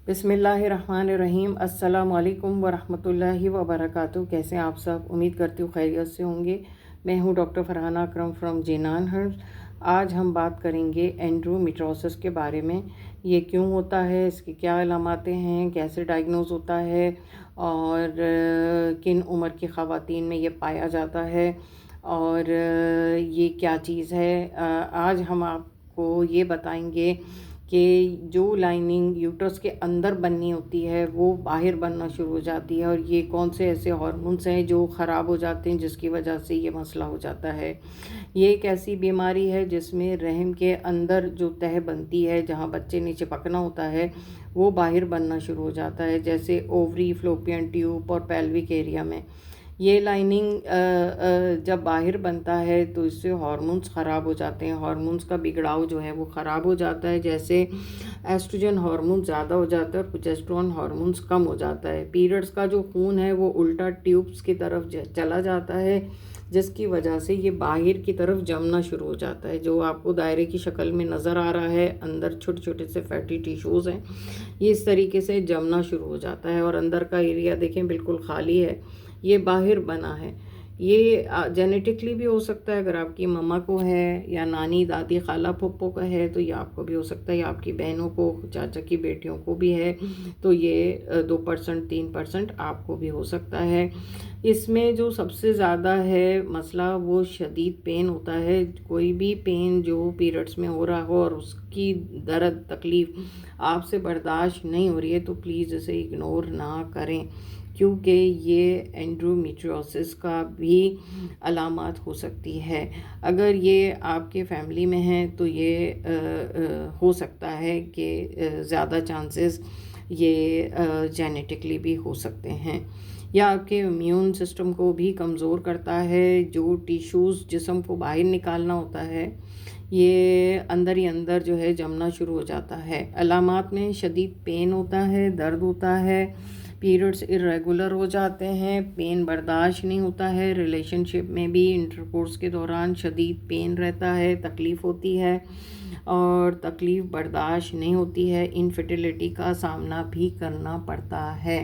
बिस्मिल्लाहिर्रहमानिर्रहीम। अस्सलाम वालेकुम वरहमतुल्लाहि वबरकातुहू। कैसे हैं आप सब? उम्मीद करती हूँ खैरियत से होंगे। मैं हूँ doctor Farhana Akram from जेनान herbs. आज हम बात करेंगे एंड्रोमेट्रियोसिस के बारे में। ये क्यों होता है, इसकी क्या अलामतें हैं, कैसे डायग्नोज होता है और किन उम्र की ख़वातीन में ये पाया जाता है और ये क्या चीज़ है। आज हम आपको ये बताएंगे कि जो लाइनिंग यूट्रस के अंदर बननी होती है वो बाहर बनना शुरू हो जाती है और ये कौन से ऐसे हार्मोन्स हैं जो ख़राब हो जाते हैं जिसकी वजह से ये मसला हो जाता है। ये एक ऐसी बीमारी है जिसमें रहम के अंदर जो तह बनती है, जहाँ बच्चे ने चिपकना होता है, वो बाहर बनना शुरू हो जाता है, जैसे ओवरी, फ्लोपियन ट्यूब और पेल्विक एरिया में। ये लाइनिंग जब बाहर बनता है तो इससे हार्मोन्स ख़राब हो जाते हैं। हार्मोन्स का बिगड़ाव जो है वो ख़राब हो जाता है, जैसे एस्ट्रोजन हार्मोन ज़्यादा हो जाता है और प्रोजेस्टेरोन हार्मोन्स कम हो जाता है। पीरियड्स का जो खून है वो उल्टा ट्यूब्स की तरफ चला जाता है, जिसकी वजह से ये बाहर की तरफ जमना शुरू हो जाता है, जो आपको दायरे की शक्ल में नज़र आ रहा है। अंदर छोटे छोटे से फैटी टिश्यूज़ हैं, ये इस तरीके से जमना शुरू हो जाता है और अंदर का एरिया देखें बिल्कुल खाली है, ये बाहर बना है। ये जेनेटिकली भी हो सकता है, अगर आपकी मम्मा को है या नानी, दादी, खाला, फुप्पो का है तो ये आपको भी हो सकता है, या आपकी बहनों को, चाचा की बेटियों को भी है तो ये 2% 3% आपको भी हो सकता है। इसमें जो सबसे ज़्यादा है मसला वो शदीद पेन होता है। कोई भी पेन जो पीरियड्स में हो रहा हो और उसकी दर्द तकलीफ़ आपसे बर्दाश्त नहीं हो रही है तो प्लीज़ इसे इग्नोर ना करें, क्योंकि ये एंड्रोमेट्रियोसिस का भी अलामत हो सकती है। अगर ये आपके फैमिली में है तो ये हो सकता है कि ज़्यादा चांसेस ये जेनेटिकली भी हो सकते हैं, या आपके इम्यून सिस्टम को भी कमज़ोर करता है। जो टिश्यूज़ जिस्म को बाहर निकालना होता है ये अंदर ही अंदर जो है जमना शुरू हो जाता है। अलामात में शदीद पेन होता है, दर्द होता है, पीरियड्स इरेगुलर हो जाते हैं, पेन बर्दाश्त नहीं होता है, रिलेशनशिप में भी इंटरकोर्स के दौरान शदीद पेन रहता है, तकलीफ़ होती है और तकलीफ़ बर्दाश्त नहीं होती है, इनफर्टिलिटी का सामना भी करना पड़ता है।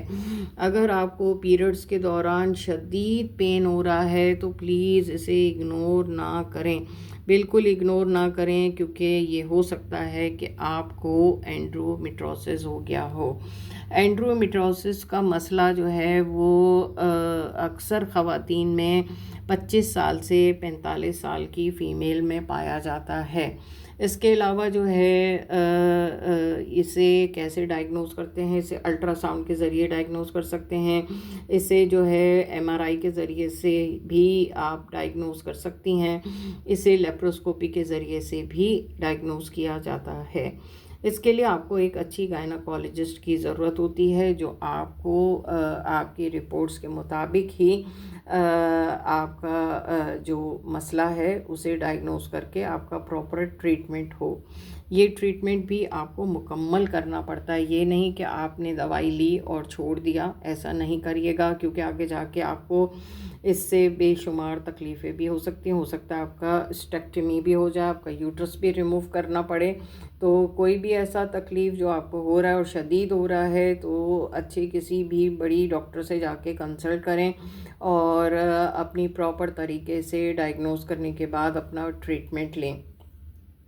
अगर आपको पीरियड्स के दौरान शदीद पेन हो रहा है तो प्लीज़ इसे इग्नोर ना करें, बिल्कुल इग्नोर ना करें, क्योंकि ये हो सकता है कि आपको एंड्रोमेट्रियोसिस हो गया हो। एंड्रोमेट्रियोसिस का मसला जो है वो अक्सर ख़वातीन में 25 साल से 45 साल की फ़ीमेल में पाया जाता है। इसके अलावा जो है इसे कैसे डायग्नोज़ करते हैं, इसे अल्ट्रासाउंड के ज़रिए डायग्नोज़ कर सकते हैं, इसे जो है एमआरआई के ज़रिए से भी आप डायग्नोज़ कर सकती हैं, इसे लेप्रोस्कोपी के ज़रिए से भी डायग्नोज़ किया जाता है। इसके लिए आपको एक अच्छी गायनोकोलॉजिस्ट की ज़रूरत होती है, जो आपको आपकी रिपोर्ट्स के मुताबिक ही आपका जो मसला है उसे डायग्नोस करके आपका प्रॉपर ट्रीटमेंट हो। ये ट्रीटमेंट भी आपको मुकम्मल करना पड़ता है, ये नहीं कि आपने दवाई ली और छोड़ दिया, ऐसा नहीं करिएगा, क्योंकि आगे जाके आपको इससे बेशुमार तकलीफ़ें भी हो सकती हैं। हो सकता है आपका स्टेक्टमी भी हो जाए, आपका यूट्रस भी रिमूव करना पड़े। तो कोई भी ऐसा तकलीफ़ जो आपको हो रहा है और शदीद हो रहा है तो अच्छे किसी भी बड़ी डॉक्टर से जाके कंसल्ट करें और अपनी प्रॉपर तरीके से डायग्नोस करने के बाद अपना ट्रीटमेंट लें।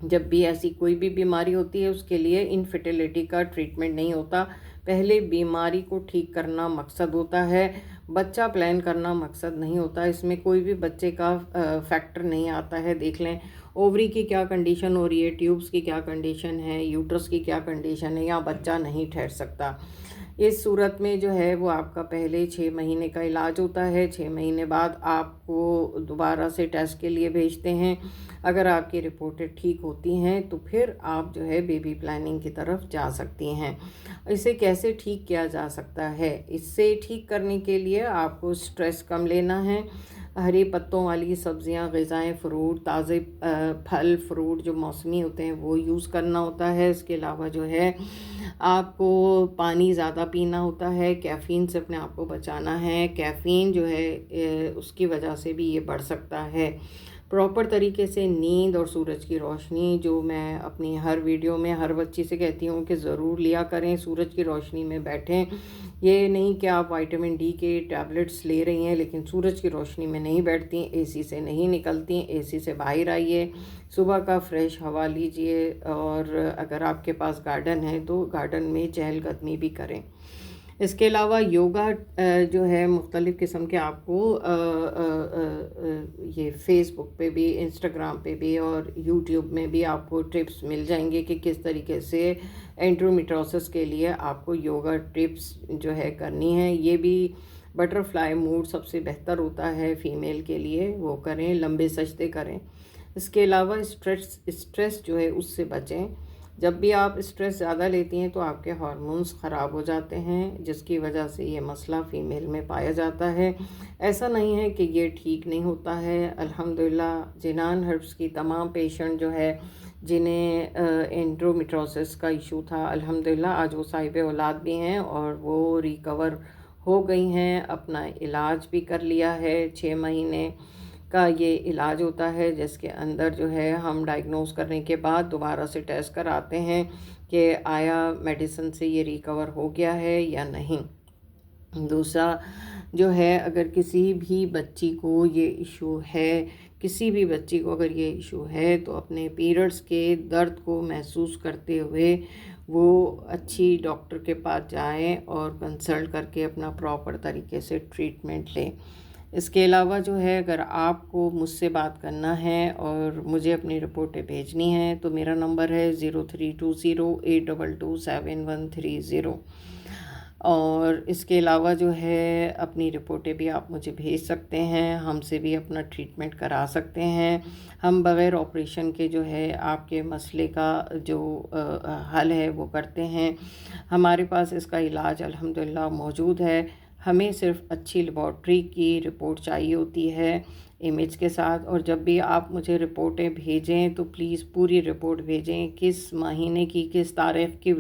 जब भी ऐसी कोई भी बीमारी होती है उसके लिए इनफर्टिलिटी का ट्रीटमेंट नहीं होता, पहले बीमारी को ठीक करना मकसद होता है, बच्चा प्लान करना मकसद नहीं होता। इसमें कोई भी बच्चे का फैक्टर नहीं आता है। देख लें ओवरी की क्या कंडीशन हो रही है, ट्यूब्स की क्या कंडीशन है, यूट्रस की क्या कंडीशन है, या बच्चा नहीं ठहर सकता। इस सूरत में जो है वो आपका पहले 6 महीने का इलाज होता है। 6 महीने बाद आपको दोबारा से टेस्ट के लिए भेजते हैं। अगर आपकी रिपोर्टें ठीक होती हैं तो फिर आप जो है बेबी प्लानिंग की तरफ जा सकती हैं। इसे कैसे ठीक किया जा सकता है? इससे ठीक करने के लिए आपको स्ट्रेस कम लेना है, हरे पत्तों वाली सब्जियां, ग़िज़ाएँ, फ्रूट, ताज़े फल फ्रूट जो मौसमी होते हैं वो यूज़ करना होता है। इसके अलावा जो है आपको पानी ज़्यादा पीना होता है, कैफ़ीन से अपने आप को बचाना है। कैफ़ीन जो है उसकी वजह से भी ये बढ़ सकता है। प्रॉपर तरीके से नींद और सूरज की रोशनी, जो मैं अपनी हर वीडियो में हर बच्ची से कहती हूँ कि ज़रूर लिया करें, सूरज की रोशनी में बैठें। ये नहीं कि आप विटामिन डी के टैबलेट्स ले रही हैं लेकिन सूरज की रोशनी में नहीं बैठती, एसी से नहीं निकलती, एसी से बाहर आइए, सुबह का फ्रेश हवा लीजिए, और अगर आपके पास गार्डन है तो गार्डन में चहलकदमी भी करें। इसके अलावा योगा जो है मुख्तलिफ़ किस्म के आपको ये फ़ेसबुक पे भी, इंस्टाग्राम पे भी और यूट्यूब में भी आपको टिप्स मिल जाएंगे कि किस तरीके से एंडोमेट्रियोसिस के लिए आपको योगा टिप्स जो है करनी है। ये भी बटरफ्लाई मूड सबसे बेहतर होता है फ़ीमेल के लिए, वो करें, लंबे सजदे करें। इसके अलावा स्ट्रेस जो है उससे बचें। जब भी आप स्ट्रेस ज़्यादा लेती हैं तो आपके हार्मोन्स ख़राब हो जाते हैं, जिसकी वजह से ये मसला फ़ीमेल में पाया जाता है। ऐसा नहीं है कि ये ठीक नहीं होता है। अल्हम्दुलिल्लाह जिनान हर्ब्स की तमाम पेशेंट जो है जिन्हें एंडोमेट्रियोसिस का इशू था, अल्हम्दुलिल्लाह आज वो साहिब औलाद भी हैं और वो रिकवर हो गई हैं, अपना इलाज भी कर लिया है। 6 महीने का ये इलाज होता है जिसके अंदर जो है हम डायग्नोस करने के बाद दोबारा से टेस्ट कराते हैं कि आया मेडिसिन से ये रिकवर हो गया है या नहीं। दूसरा जो है, अगर किसी भी बच्ची को ये इशू है, किसी भी बच्ची को अगर ये इशू है तो अपने पीरियड्स के दर्द को महसूस करते हुए वो अच्छी डॉक्टर के पास जाएं और कंसल्ट करके अपना प्रॉपर तरीके से ट्रीटमेंट लें। इसके अलावा जो है, अगर आपको मुझसे बात करना है और मुझे अपनी रिपोर्टें भेजनी हैं तो मेरा नंबर है 032082271130। और इसके अलावा जो है अपनी रिपोर्टें भी आप मुझे भेज सकते हैं, हमसे भी अपना ट्रीटमेंट करा सकते हैं। हम बग़ैर ऑपरेशन के जो है आपके मसले का जो हल है वो करते हैं। हमारे पास इसका इलाज अल्हम्दुलिल्लाह मौजूद है। हमें सिर्फ अच्छी लेबॉर्ट्री की रिपोर्ट चाहिए होती है इमेज के साथ। और जब भी आप मुझे रिपोर्टें भेजें तो प्लीज़ पूरी रिपोर्ट भेजें, किस महीने की किस तारीख़ की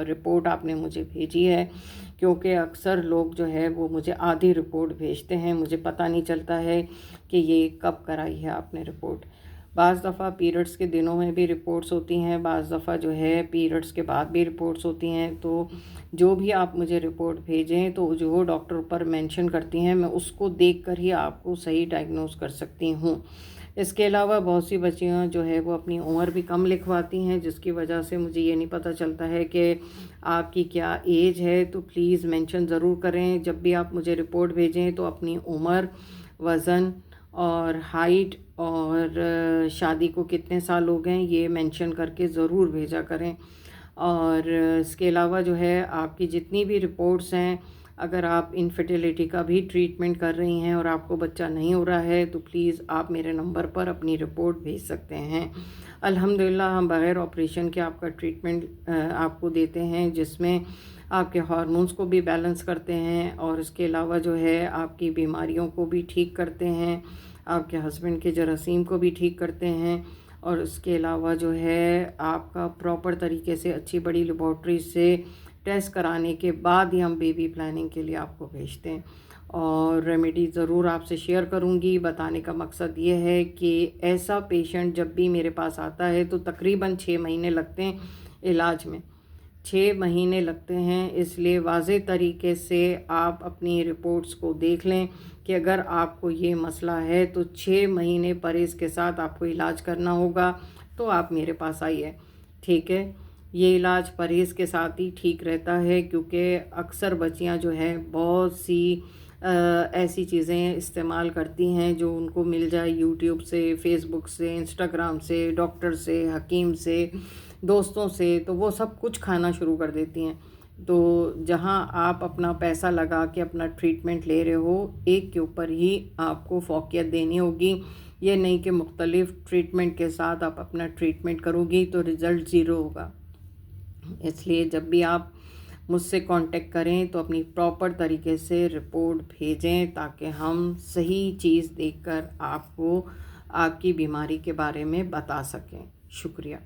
रिपोर्ट आपने मुझे भेजी है, क्योंकि अक्सर लोग जो है वो मुझे आधी रिपोर्ट भेजते हैं, मुझे पता नहीं चलता है कि ये कब कराई है आपने रिपोर्ट। बाज़ दफ़ा पीरियड्स के दिनों में भी रिपोर्ट्स होती हैं, बाज़ दफ़ा जो है पीरियड्स के बाद भी रिपोर्ट्स होती हैं। तो जो भी आप मुझे रिपोर्ट भेजें तो जो डॉक्टर ऊपर मेंशन करती हैं मैं उसको देखकर ही आपको सही डायग्नोस कर सकती हूँ। इसके अलावा बहुत सी बच्चियाँ जो है वो अपनी उम्र भी कम लिखवाती हैं, जिसकी वजह से मुझे ये नहीं पता चलता है कि आपकी क्या एज है। तो प्लीज़ मेंशन ज़रूर करें जब भी आप मुझे रिपोर्ट भेजें, तो अपनी उम्र, वज़न और हाइट और शादी को कितने साल हो गए ये मेंशन करके ज़रूर भेजा करें। और इसके अलावा जो है आपकी जितनी भी रिपोर्ट्स हैं, अगर आप इनफर्टिलिटी का भी ट्रीटमेंट कर रही हैं और आपको बच्चा नहीं हो रहा है तो प्लीज़ आप मेरे नंबर पर अपनी रिपोर्ट भेज सकते हैं। अल्हम्दुलिल्लाह हम बग़ैर ऑपरेशन के आपका ट्रीटमेंट आपको देते हैं, जिसमें आपके हार्मोन्स को भी बैलेंस करते हैं और इसके अलावा जो है आपकी बीमारियों को भी ठीक करते हैं, आपके हस्बैंड के जरासीम को भी ठीक करते हैं। और इसके अलावा जो है आपका प्रॉपर तरीके से अच्छी बड़ी लेबॉर्ट्री से टेस्ट कराने के बाद ही हम बेबी प्लानिंग के लिए आपको भेजते हैं। और रेमेडी ज़रूर आपसे शेयर करूंगी। बताने का मकसद ये है कि ऐसा पेशेंट जब भी मेरे पास आता है तो तकरीबन 6 महीने लगते हैं इलाज में, 6 महीने लगते हैं। इसलिए वाज़े तरीके से आप अपनी रिपोर्ट्स को देख लें कि अगर आपको ये मसला है तो 6 महीने परहेज़ के साथ आपको इलाज करना होगा, तो आप मेरे पास आइए, ठीक है। ये इलाज परहेज़ के साथ ही ठीक रहता है, क्योंकि अक्सर बच्चियां जो है बहुत सी ऐसी चीज़ें इस्तेमाल करती हैं जो उनको मिल जाए यूट्यूब से, फ़ेसबुक से, इंस्टाग्राम से, डॉक्टर से, हकीम से, दोस्तों से, तो वो सब कुछ खाना शुरू कर देती हैं। तो जहां आप अपना पैसा लगा के अपना ट्रीटमेंट ले रहे हो, एक के ऊपर ही आपको फ़ोकियत देनी होगी। ये नहीं कि मुख्तलिफ़ ट्रीटमेंट के साथ आप अपना ट्रीटमेंट करोगी तो रिज़ल्ट ज़ीरो होगा। इसलिए जब भी आप मुझसे कांटेक्ट करें तो अपनी प्रॉपर तरीके से रिपोर्ट भेजें, ताकि हम सही चीज़ देखकर आपको आपकी बीमारी के बारे में बता सकें। शुक्रिया।